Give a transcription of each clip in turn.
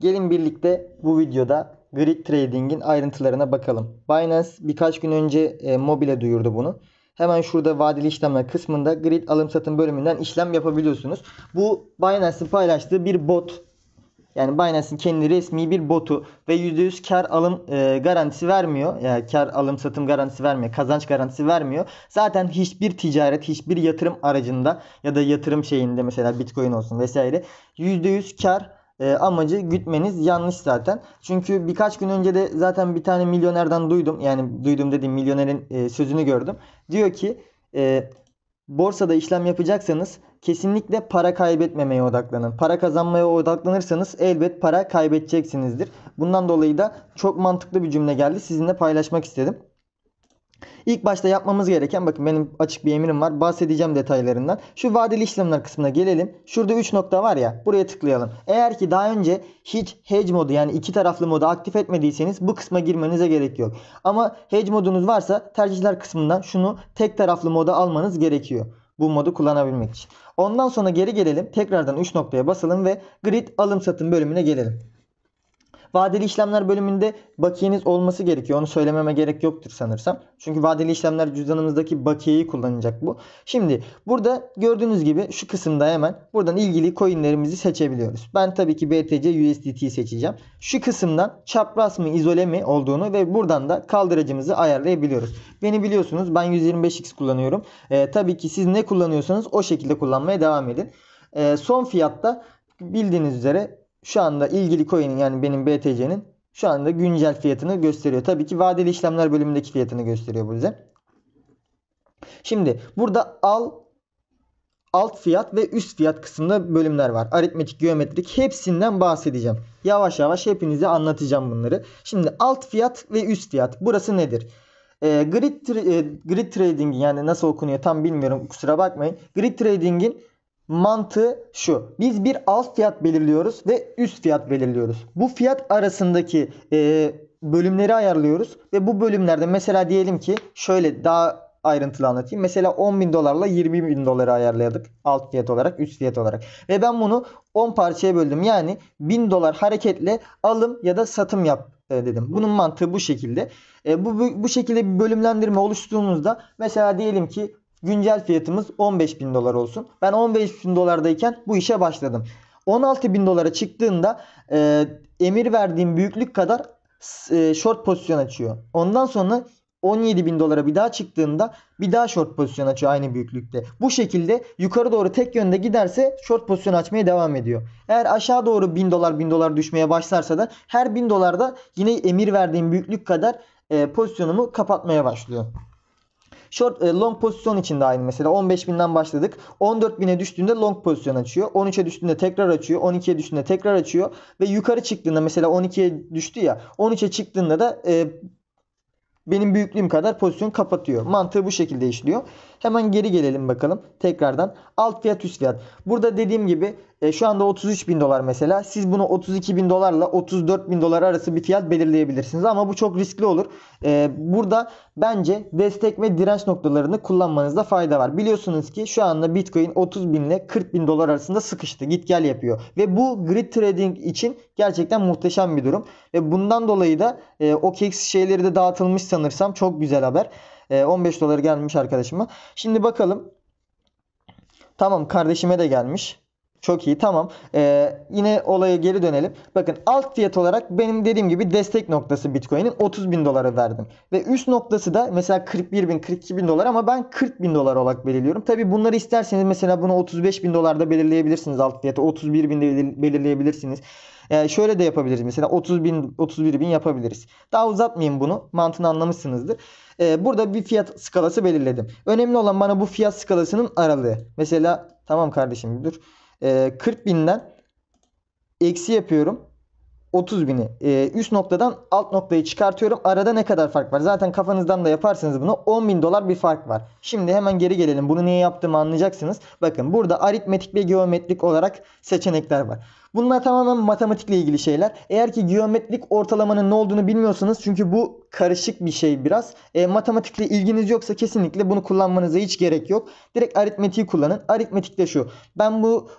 Gelin birlikte bu videoda Grid Trading'in ayrıntılarına bakalım. Binance birkaç gün önce mobile duyurdu bunu. Hemen şurada vadeli işlemler kısmında Grid alım satım bölümünden işlem yapabiliyorsunuz. Bu Binance'in paylaştığı bir bot. Yani Binance'in kendi resmi bir botu ve %100 kar alım garantisi vermiyor. Yani kar alım satım garantisi vermiyor. Kazanç garantisi vermiyor. Zaten hiçbir ticaret, hiçbir yatırım aracında ya da yatırım şeyinde mesela Bitcoin olsun vesaire %100 kar amacı gütmeniz yanlış zaten. Çünkü birkaç gün önce de zaten bir tane milyonerden duydum. Yani duydum dediğim milyonerin sözünü gördüm. Diyor ki borsada işlem yapacaksanız kesinlikle para kaybetmemeye odaklanın. Para kazanmaya odaklanırsanız elbet para kaybedeceksinizdir. Bundan dolayı da çok mantıklı bir cümle geldi. Sizinle paylaşmak istedim. İlk başta yapmamız gereken, bakın benim açık bir emrim var. Bahsedeceğim detaylarından. Şu vadeli işlemler kısmına gelelim. Şurada 3 nokta var ya. Buraya tıklayalım. Eğer ki daha önce hiç hedge modu, yani iki taraflı modu aktif etmediyseniz bu kısma girmenize gerek yok. Ama hedge modunuz varsa tercihler kısmından şunu tek taraflı moda almanız gerekiyor. Bu modu kullanabilmek için. Ondan sonra geri gelelim. Tekrardan 3 noktaya basalım ve grid alım satım bölümüne gelelim. Vadeli işlemler bölümünde bakiyeniz olması gerekiyor. Onu söylememe gerek yoktur sanırsam. Çünkü vadeli işlemler cüzdanımızdaki bakiyeyi kullanacak bu. Şimdi burada gördüğünüz gibi şu kısımda hemen buradan ilgili coinlerimizi seçebiliyoruz. Ben tabii ki BTC USDT'yi seçeceğim. Şu kısımdan çapraz mı izole mi olduğunu ve buradan da kaldırıcımızı ayarlayabiliyoruz. Beni biliyorsunuz, ben 125x kullanıyorum. Tabii ki siz ne kullanıyorsanız o şekilde kullanmaya devam edin. Son fiyatta bildiğiniz üzere şu anda ilgili coin'in, yani benim BTC'nin şu anda güncel fiyatını gösteriyor. Tabii ki vadeli işlemler bölümündeki fiyatını gösteriyor bu bize. Şimdi burada alt fiyat ve üst fiyat kısmında bölümler var. Aritmetik, geometrik, hepsinden bahsedeceğim. Yavaş yavaş hepinize anlatacağım bunları. Şimdi alt fiyat ve üst fiyat. Burası nedir? Grid Trading, yani nasıl okunuyor tam bilmiyorum, kusura bakmayın. Grid Trading'in mantığı şu: biz bir alt fiyat belirliyoruz ve üst fiyat belirliyoruz. Bu fiyat arasındaki bölümleri ayarlıyoruz ve bu bölümlerde mesela diyelim ki şöyle daha ayrıntılı anlatayım. Mesela 10.000 dolarla 20.000 doları ayarladık alt fiyat olarak, üst fiyat olarak. Ve ben bunu 10 parçaya böldüm. Yani 1000 dolar hareketle alım ya da satım yap dedim. Bunun mantığı bu şekilde. Bu şekilde bir bölümlendirme oluşturduğumuzda mesela diyelim ki güncel fiyatımız 15.000 dolar olsun. Ben 15.000 dolardayken bu işe başladım. 16.000 dolara çıktığında emir verdiğim büyüklük kadar short pozisyon açıyor. Ondan sonra 17.000 dolara bir daha çıktığında bir daha short pozisyon açıyor aynı büyüklükte. Bu şekilde yukarı doğru tek yönde giderse short pozisyon açmaya devam ediyor. Eğer aşağı doğru 1000 dolar düşmeye başlarsa da her 1000 dolarda yine emir verdiğim büyüklük kadar pozisyonumu kapatmaya başlıyor. Long pozisyon için de aynı mesela. 15.000'den başladık. 14.000'e düştüğünde long pozisyon açıyor. 13'e düştüğünde tekrar açıyor. 12'ye düştüğünde tekrar açıyor. Ve yukarı çıktığında mesela 12'ye düştü ya. 13'e çıktığında da benim büyüklüğüm kadar pozisyon kapatıyor. Mantığı bu şekilde işliyor. Hemen geri gelelim bakalım. Tekrardan alt fiyat üst fiyat. Burada dediğim gibi şu anda 33.000 dolar mesela. Siz bunu 32.000 dolarla 34.000 dolar arası bir fiyat belirleyebilirsiniz. Ama bu çok riskli olur. Burada bence destek ve direnç noktalarını kullanmanızda fayda var. Biliyorsunuz ki şu anda Bitcoin 30.000 ile 40.000 dolar arasında sıkıştı. Git gel yapıyor. Ve bu grid trading için gerçekten muhteşem bir durum. Ve bundan dolayı da OKX şeyleri de dağıtılmış sanırsam. Çok güzel haber. 15 doları gelmiş arkadaşıma. Şimdi bakalım. Tamam, kardeşime de gelmiş. Çok iyi, tamam. Yine olaya geri dönelim. Bakın alt fiyat olarak benim dediğim gibi destek noktası Bitcoin'in 30.000 dolara verdim. Ve üst noktası da mesela 41.000 42.000 dolar ama ben 40.000 dolar olarak belirliyorum. Tabi bunları isterseniz mesela bunu 35.000 dolarda belirleyebilirsiniz, alt fiyatı 31.000'de belirleyebilirsiniz. Şöyle de yapabiliriz, mesela 30.000 31.000 yapabiliriz. Daha uzatmayayım bunu, mantığını anlamışsınızdır. Burada bir fiyat skalası belirledim. Önemli olan bana bu fiyat skalasının aralığı. Mesela tamam kardeşim dur. 40.000'den eksi yapıyorum 30.000'i. Üst noktadan alt noktayı çıkartıyorum. Arada ne kadar fark var? Zaten kafanızdan da yaparsınız bunu. 10.000 dolar bir fark var. Şimdi hemen geri gelelim. Bunu niye yaptığımı anlayacaksınız. Bakın burada aritmetik ve geometrik olarak seçenekler var. Bunlar tamamen matematikle ilgili şeyler. Eğer ki geometrik ortalamanın ne olduğunu bilmiyorsanız, çünkü bu karışık bir şey biraz. Matematikle ilginiz yoksa kesinlikle bunu kullanmanıza hiç gerek yok. Direkt aritmetiği kullanın. Aritmetik de şu. Ben bu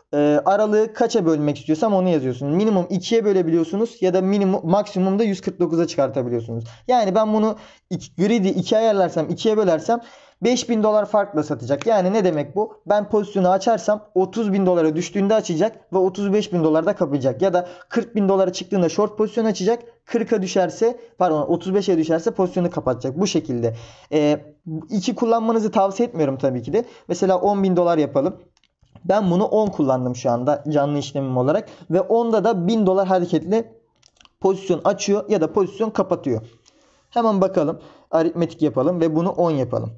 aralığı kaça bölmek istiyorsam onu yazıyorsunuz. Minimum 2'ye bölebiliyorsunuz ya da maksimum da 149'a çıkartabiliyorsunuz. Yani ben bunu greedy 2'ye ayarlarsam, 2'ye bölersem $5.000 farkla satacak. Yani ne demek bu? Ben pozisyonu açarsam $30.000 düştüğünde açacak ve $35.000 kapayacak. Ya da $40.000 çıktığında short pozisyon açacak. 40'a düşerse, pardon, 35'e düşerse pozisyonu kapatacak. Bu şekilde. İki kullanmanızı tavsiye etmiyorum tabii ki de. Mesela $10.000 yapalım. Ben bunu 10 kullandım şu anda canlı işlemim olarak. Ve 10'da da $1.000 hareketli pozisyon açıyor ya da pozisyon kapatıyor. Hemen bakalım. Aritmetik yapalım ve bunu 10 yapalım.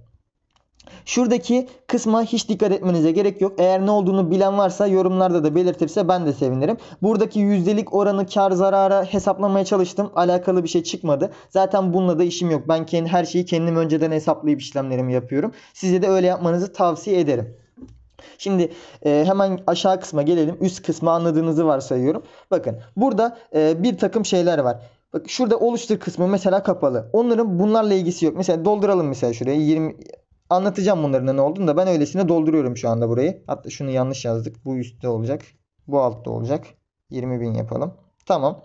Şuradaki kısma hiç dikkat etmenize gerek yok. Eğer ne olduğunu bilen varsa yorumlarda da belirtirse ben de sevinirim. Buradaki yüzdelik oranı kar zarara hesaplamaya çalıştım. Alakalı bir şey çıkmadı. Zaten bununla da işim yok. Ben her şeyi kendim önceden hesaplayıp işlemlerimi yapıyorum. Size de öyle yapmanızı tavsiye ederim. Şimdi hemen aşağı kısma gelelim. Üst kısmı anladığınızı varsayıyorum. Bakın burada bir takım şeyler var. Bak şurada oluştur kısmı mesela kapalı. Onların bunlarla ilgisi yok. Mesela dolduralım mesela şuraya 20. Anlatacağım bunların ne olduğunu da ben öylesine dolduruyorum şu anda burayı. Hatta şunu yanlış yazdık. Bu üstte olacak. Bu altta olacak. 20.000 yapalım. Tamam.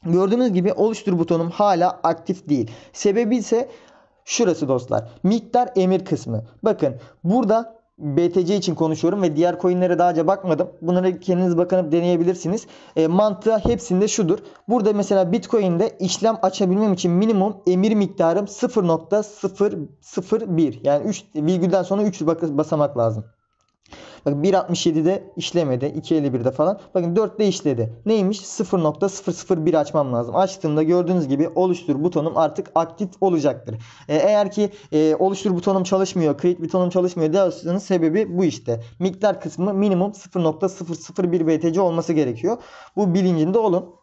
Gördüğünüz gibi oluştur butonum hala aktif değil. Sebebi ise şurası dostlar. Miktar emir kısmı. Bakın burada BTC için konuşuyorum ve diğer coinlere daha önce bakmadım. Bunları kendiniz bakıp deneyebilirsiniz. Mantığı hepsinde şudur. Burada mesela Bitcoin'de işlem açabilmem için minimum emir miktarım 0.001. Yani 3 virgülden sonra 3 basamak lazım. Bakın 1.67'de işlemedi. 2.51'de falan. Bakın 4'te işledi. Neymiş? 0.001 açmam lazım. Açtığımda gördüğünüz gibi oluştur butonum artık aktif olacaktır. Eğer ki oluştur butonum çalışmıyor, create butonum çalışmıyor diyorsanız sebebi bu işte. Miktar kısmı minimum 0.001 BTC olması gerekiyor. Bu bilincinde olun.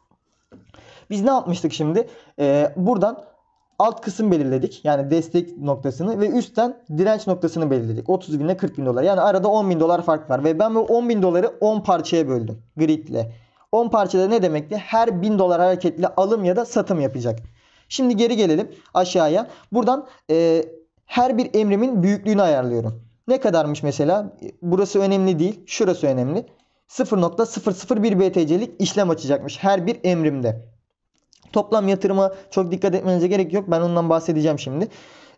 Biz ne yapmıştık şimdi? Buradan alt kısım belirledik. Yani destek noktasını ve üstten direnç noktasını belirledik. 30.000 ile 40.000 dolar. Yani arada $10.000 fark var. Ve ben bu $10.000'ı 10 parçaya böldüm. Grid ile. 10 parçada ne demekti? Her $1.000 hareketli alım ya da satım yapacak. Şimdi geri gelelim aşağıya. Buradan her bir emrimin büyüklüğünü ayarlıyorum. Ne kadarmış mesela? Burası önemli değil. Şurası önemli. 0.001 BTC'lik işlem açacakmış her bir emrimde. Toplam yatırıma çok dikkat etmenize gerek yok. Ben ondan bahsedeceğim şimdi.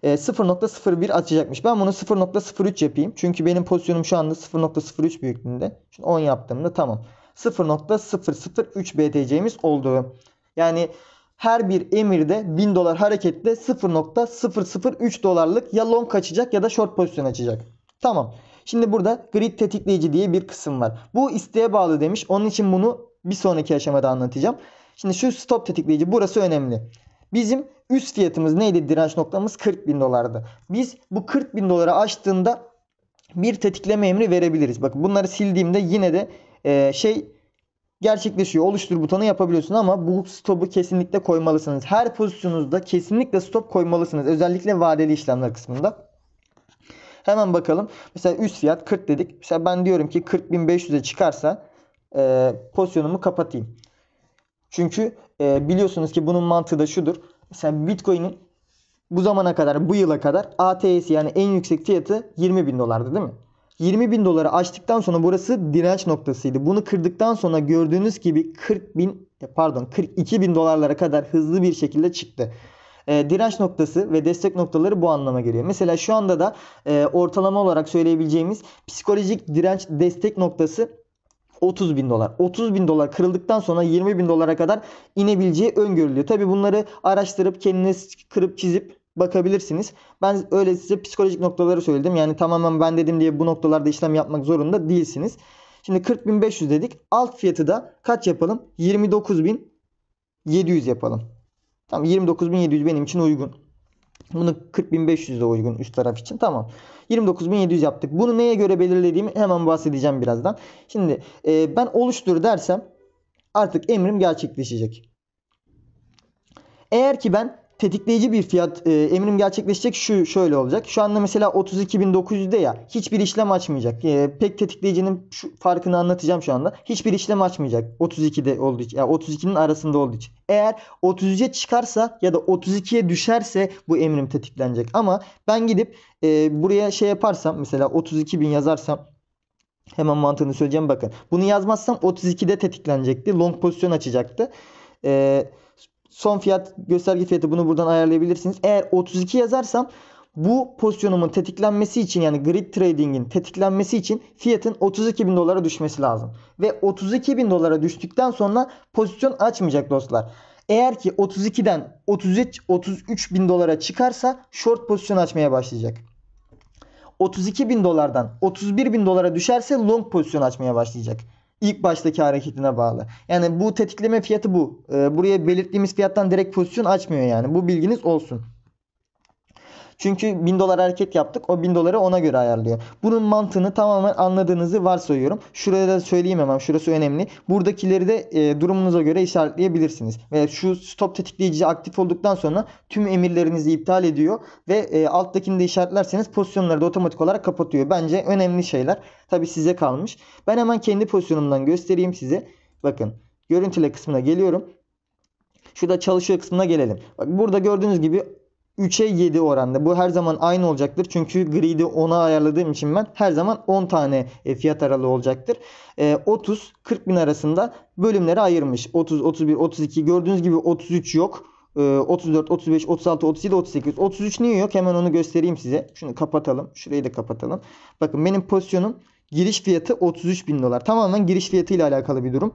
0.01 açacakmış. Ben bunu 0.03 yapayım. Çünkü benim pozisyonum şu anda 0.03 büyüklüğünde. Şimdi 10 yaptığımda tamam. 0.003 BTC'miz oldu. Yani her bir emirde $1.000 harekette 0.003 dolarlık ya long açacak ya da short pozisyon açacak. Tamam. Şimdi burada grid tetikleyici diye bir kısım var. Bu isteğe bağlı demiş. Onun için bunu bir sonraki aşamada anlatacağım. Şimdi şu stop tetikleyici burası önemli. Bizim üst fiyatımız neydi? Direnç noktamız $40.000'dı. Biz bu $40.000 aştığında bir tetikleme emri verebiliriz. Bakın bunları sildiğimde yine de gerçekleşiyor. Oluştur butonu yapabiliyorsun ama bu stopu kesinlikle koymalısınız. Her pozisyonunuzda kesinlikle stop koymalısınız. Özellikle vadeli işlemler kısmında. Hemen bakalım. Mesela üst fiyat 40 dedik. Mesela ben diyorum ki 40.500'e çıkarsa pozisyonumu kapatayım. Çünkü biliyorsunuz ki bunun mantığı da şudur. Mesela Bitcoin'in bu zamana kadar, bu yıla kadar ATS yani en yüksek fiyatı $20.000 değil mi? $20.000 açtıktan sonra burası direnç noktasıydı. Bunu kırdıktan sonra gördüğünüz gibi 42.000 dolarlara kadar hızlı bir şekilde çıktı. Direnç noktası ve destek noktaları bu anlama geliyor. Mesela şu anda da ortalama olarak söyleyebileceğimiz psikolojik direnç destek noktası $30.000. $30.000 kırıldıktan sonra $20.000'a kadar inebileceği öngörülüyor. Tabi bunları araştırıp kendiniz kırıp çizip bakabilirsiniz. Ben öyle size psikolojik noktaları söyledim. Yani tamamen ben dedim diye bu noktalarda işlem yapmak zorunda değilsiniz. Şimdi 40.500 dedik. Alt fiyatı da kaç yapalım? 29.700 yapalım. Tamam, 29.700 benim için uygun. Bunu 40.500 de uygun üst taraf için. Tamam. 29.700 yaptık. Bunu neye göre belirlediğimi hemen bahsedeceğim birazdan. Şimdi ben oluştur dersem artık emrim gerçekleşecek. Eğer ki ben tetikleyici bir fiyat emrim gerçekleşecek, şöyle olacak. Şu anda mesela 32.900'de ya, hiçbir işlem açmayacak. Pek tetikleyicinin şu farkını anlatacağım şu anda. Hiçbir işlem açmayacak 32'de olduğu için, yani 32'nin arasında olduğu için. Eğer 33'e çıkarsa ya da 32'ye düşerse bu emrim tetiklenecek. Ama ben gidip buraya şey yaparsam, mesela 32.000 yazarsam, hemen mantığını söyleyeceğim, bakın. Bunu yazmazsam 32'de tetiklenecekti. Long pozisyon açacaktı. Son fiyat, gösterge fiyatı, bunu buradan ayarlayabilirsiniz. Eğer 32 yazarsam bu pozisyonumun tetiklenmesi için, yani grid trading'in tetiklenmesi için fiyatın 32.000 dolara düşmesi lazım. Ve 32.000 dolara düştükten sonra pozisyon açmayacak dostlar. Eğer ki 32'den 33.000 dolara çıkarsa short pozisyon açmaya başlayacak. 32.000 dolardan 31.000 dolara düşerse long pozisyon açmaya başlayacak. İlk baştaki hareketine bağlı. Yani bu tetikleme fiyatı bu. Buraya belirttiğimiz fiyattan direkt pozisyon açmıyor yani. Bu bilginiz olsun. Çünkü 1000 dolar hareket yaptık. O 1000 doları ona göre ayarlıyor. Bunun mantığını tamamen anladığınızı varsayıyorum. Şuraya da söyleyeyim hemen. Şurası önemli. Buradakileri de durumunuza göre işaretleyebilirsiniz. Ve şu stop tetikleyici aktif olduktan sonra tüm emirlerinizi iptal ediyor. Ve alttakini de işaretlerseniz pozisyonları da otomatik olarak kapatıyor. Bence önemli şeyler. Tabi size kalmış. Ben hemen kendi pozisyonumdan göstereyim size. Bakın, görüntüle kısmına geliyorum. Şurada çalışıyor kısmına gelelim. Bak, burada gördüğünüz gibi 3'e 7 oranda. Bu her zaman aynı olacaktır. Çünkü grid'i 10'a ayarladığım için ben her zaman 10 tane fiyat aralığı olacaktır. 30-40 bin arasında bölümlere ayırmış. 30, 31, 32, gördüğünüz gibi 33 yok. 34, 35, 36, 37, 38. 33 niye yok? Hemen onu göstereyim size. Şunu kapatalım. Şurayı da kapatalım. Bakın, benim pozisyonum, giriş fiyatı 33 bin dolar. Tamamen giriş fiyatı ile alakalı bir durum.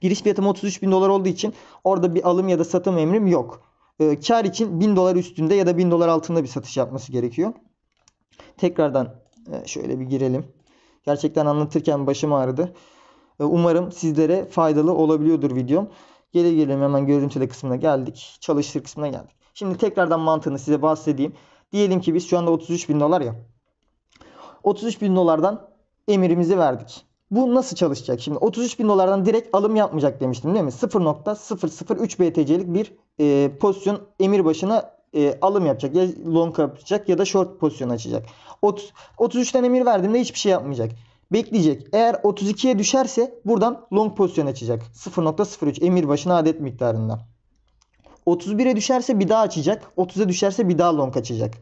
Giriş fiyatım 33 bin dolar olduğu için orada bir alım ya da satım emrim yok. Kar için 1000 dolar üstünde ya da 1000 dolar altında bir satış yapması gerekiyor. Tekrardan şöyle bir girelim. Gerçekten anlatırken başım ağrıdı. Umarım sizlere faydalı olabiliyordur videom. Geri gelelim, hemen görüntüle kısmına geldik. Çalıştır kısmına geldik. Şimdi tekrardan mantığını size bahsedeyim. Diyelim ki biz şu anda 33 bin dolar ya. 33 bin dolardan emirimizi verdik. Bu nasıl çalışacak? Şimdi 33 bin dolardan direkt alım yapmayacak demiştim değil mi? 0.003 BTC'lik bir pozisyon emir başına alım yapacak. Ya long yapacak ya da short pozisyon açacak. 33'ten emir verdiğimde hiçbir şey yapmayacak. Bekleyecek. Eğer 32'ye düşerse buradan long pozisyon açacak. 0.03 emir başına adet miktarında. 31'e düşerse bir daha açacak. 30'a düşerse bir daha long açacak.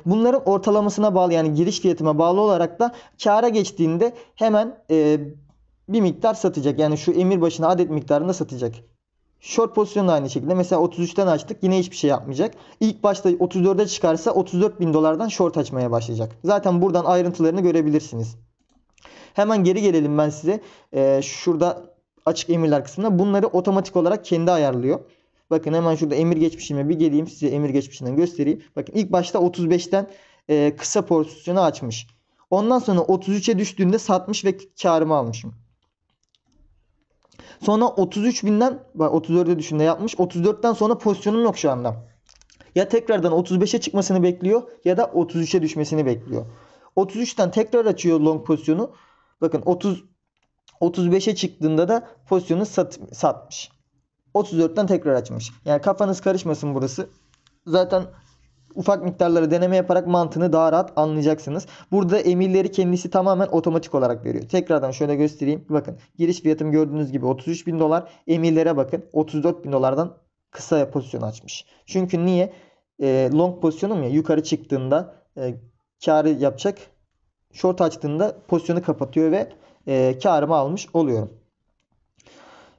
Bunların ortalamasına bağlı, yani giriş fiyatıma bağlı olarak da kâra geçtiğinde hemen bir miktar satacak. Yani şu emir başına adet miktarında satacak. Short pozisyon da aynı şekilde. Mesela 33'ten açtık, yine hiçbir şey yapmayacak. İlk başta 34'e çıkarsa 34 bin dolardan short açmaya başlayacak. Zaten buradan ayrıntılarını görebilirsiniz. Hemen geri gelelim ben size. Şurada açık emirler kısmında bunları otomatik olarak kendi ayarlıyor. Bakın, hemen şurada emir geçmişime bir geleyim. Size emir geçmişinden göstereyim. Bakın, ilk başta 35'ten kısa pozisyonu açmış. Ondan sonra 33'e düştüğünde satmış ve karımı almışım. Sonra 33.000'den 34'e düşünde yapmış. 34'ten sonra pozisyonum yok şu anda. Ya tekrardan 35'e çıkmasını bekliyor ya da 33'e düşmesini bekliyor. 33'ten tekrar açıyor long pozisyonu. Bakın, 35'e çıktığında da pozisyonu satmış. 34'ten tekrar açmış. Yani kafanız karışmasın burası. Zaten ufak miktarları deneme yaparak mantığını daha rahat anlayacaksınız. Burada emirleri kendisi tamamen otomatik olarak veriyor. Tekrardan şöyle göstereyim. Bakın, giriş fiyatım gördüğünüz gibi 33 bin dolar. Emirlere bakın, 34 bin dolardan kısa pozisyon açmış. Çünkü niye? Long pozisyonum ya, yukarı çıktığında karı yapacak. Short açtığında pozisyonu kapatıyor ve karımı almış oluyorum.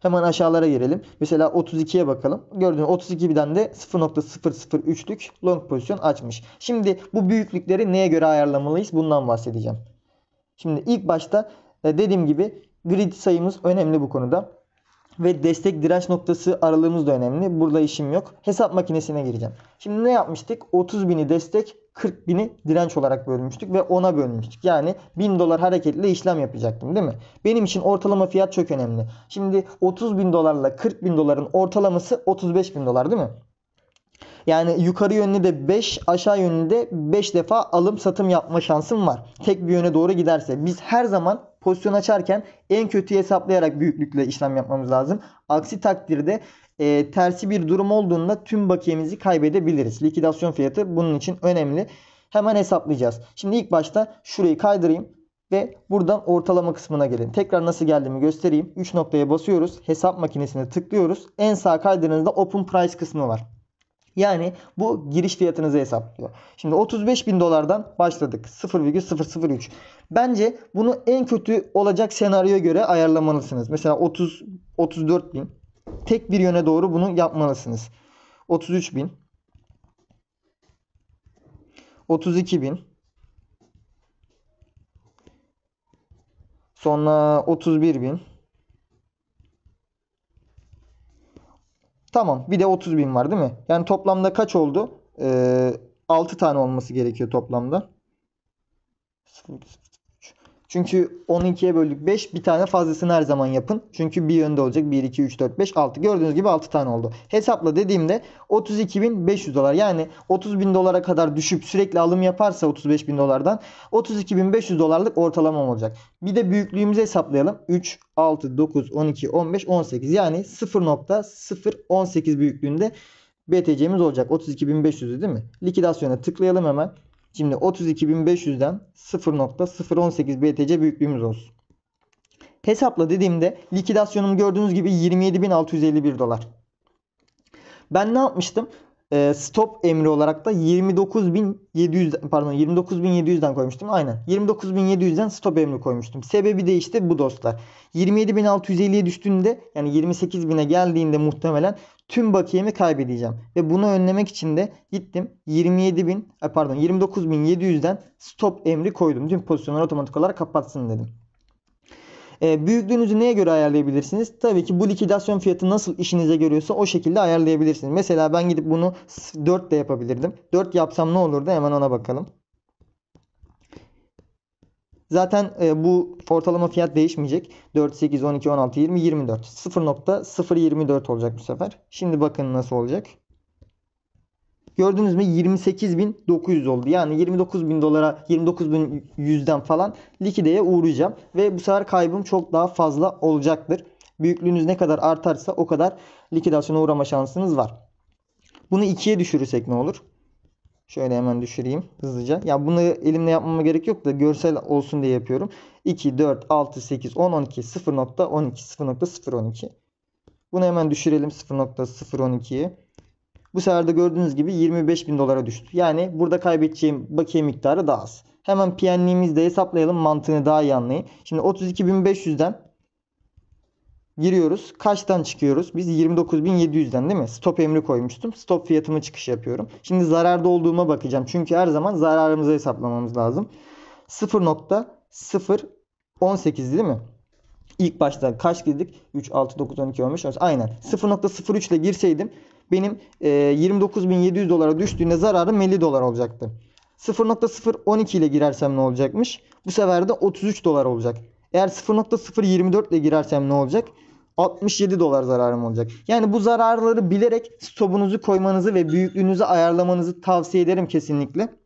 Hemen aşağılara girelim. Mesela 32'ye bakalım. Gördüğünüz 32'den de 0.003'lük long pozisyon açmış. Şimdi bu büyüklükleri neye göre ayarlamalıyız? Bundan bahsedeceğim. Şimdi ilk başta dediğim gibi grid sayımız önemli bu konuda. Ve destek direnç noktası aralığımız da önemli. Burada işim yok. Hesap makinesine gireceğim. Şimdi ne yapmıştık? 30.000'i destek, 40.000'i direnç olarak bölmüştük ve 10'a bölmüştük. Yani 1000 dolar hareketle işlem yapacaktım değil mi? Benim için ortalama fiyat çok önemli. Şimdi 30.000 dolarla 40.000 doların ortalaması 35.000 dolar değil mi? Yani yukarı yönlü de 5, aşağı yönlü de 5 defa alım satım yapma şansım var. Tek bir yöne doğru giderse. Biz her zaman pozisyon açarken en kötüyü hesaplayarak büyüklükle işlem yapmamız lazım. Aksi takdirde tersi bir durum olduğunda tüm bakiyemizi kaybedebiliriz. Likidasyon fiyatı bunun için önemli. Hemen hesaplayacağız. Şimdi ilk başta şurayı kaydırayım ve buradan ortalama kısmına gelin. Tekrar nasıl geldiğimi göstereyim. 3 noktaya basıyoruz. Hesap makinesine tıklıyoruz. En sağ kaydırdığınızda Open Price kısmı var. Yani bu giriş fiyatınızı hesaplıyor. Şimdi 35 bin dolardan başladık. 0,003. Bence bunu en kötü olacak senaryoya göre ayarlamalısınız. Mesela 34 bin. Tek bir yöne doğru bunu yapmalısınız. 33 bin. 32 bin. Sonra 31 bin. Tamam. Bir de 30 bin var değil mi? Yani toplamda kaç oldu? 6 tane olması gerekiyor toplamda. Çünkü 12'ye böldük 5. Bir tane fazlasını her zaman yapın. Çünkü bir yönde olacak. 1, 2, 3, 4, 5, 6. Gördüğünüz gibi 6 tane oldu. Hesapla dediğimde 32.500 dolar. Yani 30 bin dolara kadar düşüp sürekli alım yaparsa 35 bin dolardan 32.500 dolarlık ortalamam olacak. Bir de büyüklüğümüzü hesaplayalım. 3, 6, 9, 12, 15, 18. Yani 0.018 büyüklüğünde BTC'miz olacak. 32.500'ü değil mi? Likidasyona tıklayalım hemen. Şimdi 32.500'den 0.018 BTC büyüklüğümüz olsun. Hesapla dediğimde likidasyonum gördüğünüz gibi 27.651 dolar. Ben ne yapmıştım? Stop emri olarak da 29.700'den koymuştum. Aynen. 29.700'den stop emri koymuştum. Sebebi de işte bu dostlar. 27.650'ye düştüğünde yani 28.000'e geldiğinde muhtemelen tüm bakiyemi kaybedeceğim. Ve bunu önlemek için de gittim 29.700'den stop emri koydum. Tüm pozisyonları otomatik olarak kapatsın dedim. Büyüklüğünüzü neye göre ayarlayabilirsiniz? Tabii ki bu likidasyon fiyatı nasıl işinize görüyorsa o şekilde ayarlayabilirsiniz. Mesela ben gidip bunu 4 de yapabilirdim. 4 yapsam ne olurdu? Hemen ona bakalım. Zaten bu ortalama fiyat değişmeyecek. 4, 8, 12, 16, 20, 24. 0.024 olacak bu sefer. Şimdi bakın nasıl olacak. Gördünüz mü 28.900 oldu. Yani 29.000 dolara 29.100'den falan likideye uğrayacağım. Ve bu sefer kaybım çok daha fazla olacaktır. Büyüklüğünüz ne kadar artarsa o kadar likidasyona uğrama şansınız var. Bunu 2'ye düşürürsek ne olur? Şöyle hemen düşüreyim hızlıca. Ya bunu elimle yapmama gerek yok da görsel olsun diye yapıyorum. 2, 4, 6, 8, 10, 12, 0.12, 0.012. Bunu hemen düşürelim 0.012'ye. Bu sefer de gördüğünüz gibi 25 bin dolara düştü. Yani burada kaybedeceğim bakiye miktarı daha az. Hemen PN'liğimizi de hesaplayalım. Mantığını daha iyi anlayın. Şimdi 32.500'den giriyoruz. Kaçtan çıkıyoruz? Biz 29.700'den değil mi? Stop emri koymuştum. Stop fiyatımı çıkış yapıyorum. Şimdi zararda olduğuma bakacağım. Çünkü her zaman zararımızı hesaplamamız lazım. 0.018 değil mi? İlk başta kaç girdik? 3, 6, 9, 12, 15, 13. Aynen. 0.03 ile girseydim benim 29.700 dolara düştüğünde zararım 50 dolar olacaktı. 0.012 ile girersem ne olacakmış? Bu sefer de 33 dolar olacak. Eğer 0.024 ile girersem ne olacak? 67 dolar zararım olacak. Yani bu zararları bilerek stopunuzu koymanızı ve büyüklüğünüzü ayarlamanızı tavsiye ederim kesinlikle.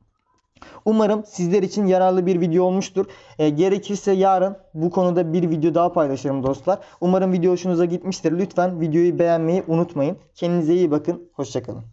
Umarım sizler için yararlı bir video olmuştur. Gerekirse yarın bu konuda bir video daha paylaşırım dostlar. Umarım video hoşunuza gitmiştir. Lütfen videoyu beğenmeyi unutmayın. Kendinize iyi bakın. Hoşça kalın.